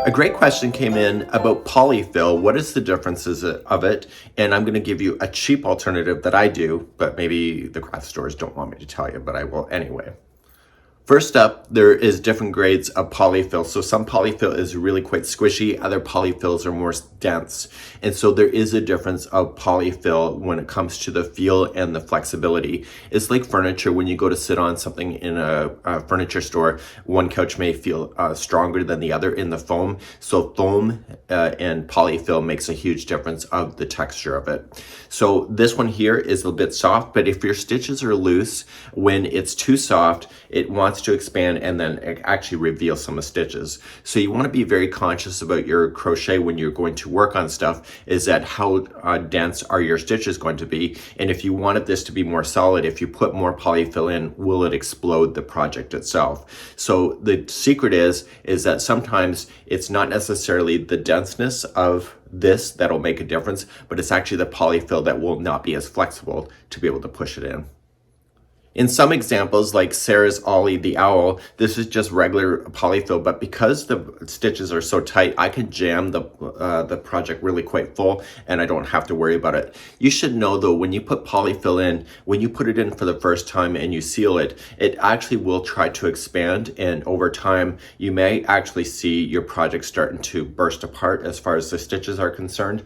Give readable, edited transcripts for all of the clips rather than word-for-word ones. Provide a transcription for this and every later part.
A great question came in about polyfill. What is the differences of it? And I'm going to give you a cheap alternative that I do, but maybe the craft stores don't want me to tell you, but I will anyway. First up, there is different grades of polyfill. So some polyfill is really quite squishy, other polyfills are more dense. And so there is a difference of polyfill when it comes to the feel and the flexibility. It's like furniture. When you go to sit on something in a furniture store, one couch may feel stronger than the other in the foam. So foam and polyfill makes a huge difference of the texture of it. So this one here is a bit soft, but if your stitches are loose, when it's too soft, it wants to expand and then actually reveal some of the stitches. So you want to be very conscious about your crochet when you're going to work on stuff, is that how dense are your stitches going to be? And if you wanted this to be more solid, if you put more polyfill in, will it explode the project itself? So the secret is that sometimes it's not necessarily the denseness of this that'll make a difference, but it's actually the polyfill that will not be as flexible to be able to push it in. In some examples, like Sarah's Ollie the Owl, this is just regular polyfill, but because the stitches are so tight, I can jam the project really quite full and I don't have to worry about it. You should know though, when you put polyfill in, when you put it in for the first time and you seal it, it actually will try to expand, and over time, you may actually see your project starting to burst apart as far as the stitches are concerned.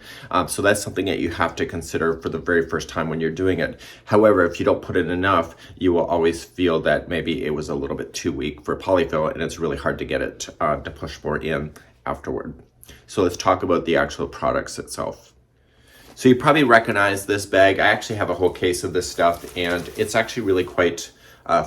So that's something that you have to consider for the very first time when you're doing it. However, if you don't put in enough, you will always feel that maybe it was a little bit too weak for polyfill and it's really hard to get it to push more in afterward. So let's talk about the actual products itself. So you probably recognize this bag. I actually have a whole case of this stuff and it's actually really quite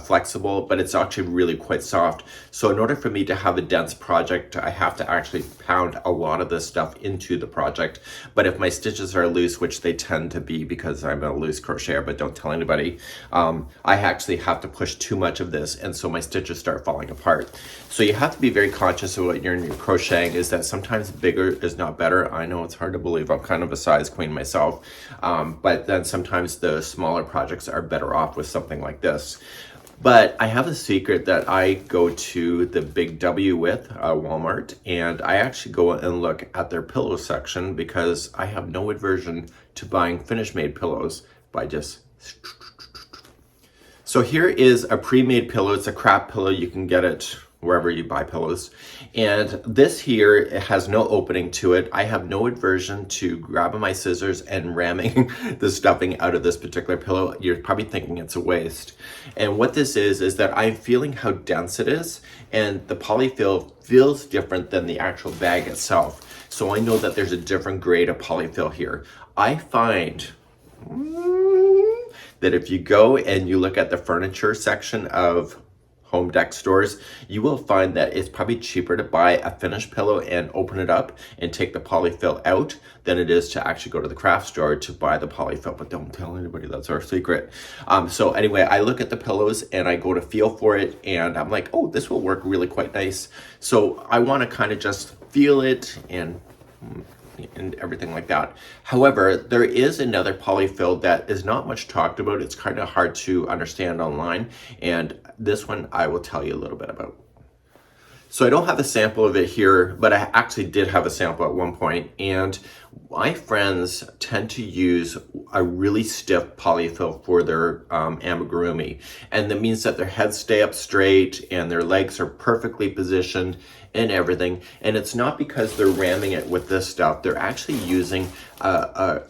flexible, but it's actually really quite soft. So in order for me to have a dense project, I have to actually pound a lot of this stuff into the project. But if my stitches are loose, which they tend to be because I'm a loose crocheter, but don't tell anybody, I actually have to push too much of this, and so my stitches start falling apart. So you have to be very conscious of what you're crocheting, is that sometimes bigger is not better. I know it's hard to believe. I'm kind of a size queen myself, but then sometimes the smaller projects are better off with something like this. But I have a secret that I go to the Big W with, Walmart, and I actually go and look at their pillow section because I have no aversion to buying finished made pillows by just... So here is a pre-made pillow. It's a crap pillow. You can get it wherever you buy pillows. And this here, it has no opening to it. I have no aversion to grabbing my scissors and ramming the stuffing out of this particular pillow. You're probably thinking it's a waste. And what this is that I'm feeling how dense it is, and the polyfill feels different than the actual bag itself. So I know that there's a different grade of polyfill here. I find that if you go and you look at the furniture section of home deck stores, you will find that it's probably cheaper to buy a finished pillow and open it up and take the polyfill out than it is to actually go to the craft store to buy the polyfill. But don't tell anybody, that's our secret. So anyway, I look at the pillows and I go to feel for it and I'm like, oh, this will work really quite nice. So I want to kind of just feel it and everything like that. However, there is another polyfill that is not much talked about. It's kind of hard to understand online, and this one I will tell you a little bit about. So I don't have a sample of it here, but I actually did have a sample at one point, and my friends tend to use a really stiff polyfill for their amigurumi, and that means that their heads stay up straight and their legs are perfectly positioned and everything. And it's not because they're ramming it with this stuff. They're actually using a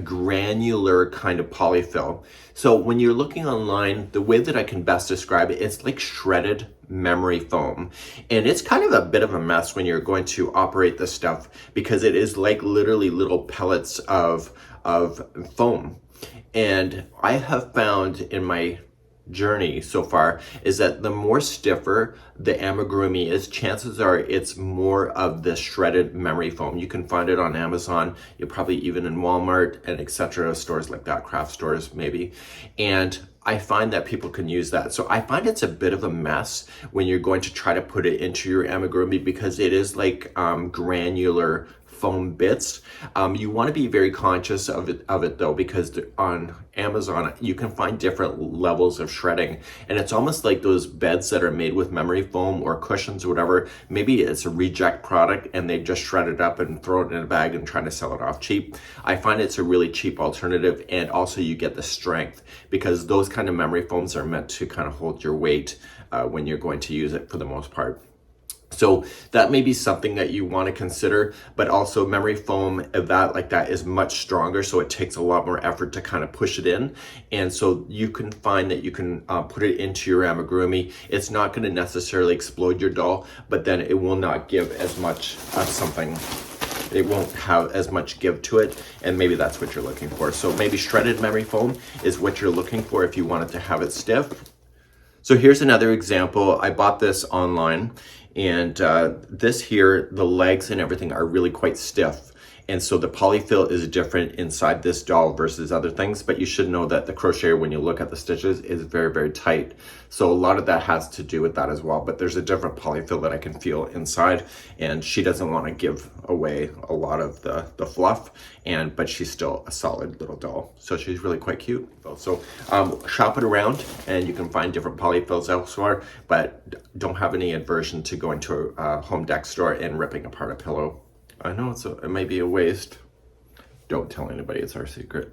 granular kind of polyfill. So when you're looking online, the way that I can best describe it, it's like shredded memory foam. And it's kind of a bit of a mess when you're going to operate this stuff because it is like literally little pellets of foam. And I have found in my journey so far is that the more stiffer the amigurumi is, chances are it's more of the shredded memory foam. You can find it on Amazon, you'll probably even in Walmart and etc. stores like that, craft stores maybe. And I find that people can use that. So I find it's a bit of a mess when you're going to try to put it into your amigurumi because it is like granular foam bits. You want to be very conscious of it though, because on Amazon you can find different levels of shredding, and it's almost like those beds that are made with memory foam or cushions or whatever. Maybe it's a reject product and they just shred it up and throw it in a bag and try to sell it off cheap. I find it's a really cheap alternative, and also you get the strength, because those kind of memory foams are meant to kind of hold your weight when you're going to use it for the most part. So that may be something that you want to consider, but also memory foam like that is much stronger, so it takes a lot more effort to kind of push it in. And so you can find that you can put it into your amigurumi. It's not going to necessarily explode your doll, but then it will not give as much it won't have as much give to it, and maybe that's what you're looking for. So maybe shredded memory foam is what you're looking for if you wanted to have it stiff. So here's another example. I bought this online, and this here, the legs and everything are really quite stiff. And so the polyfill is different inside this doll versus other things, but you should know that the crocheter, when you look at the stitches, is very, very tight. So a lot of that has to do with that as well, but there's a different polyfill that I can feel inside, and she doesn't want to give away a lot of the fluff, but she's still a solid little doll. So she's really quite cute. So shop it around, and you can find different polyfills elsewhere, but don't have any aversion to going to a home deck store and ripping apart a pillow. I know it may be a waste. Don't tell anybody, it's our secret.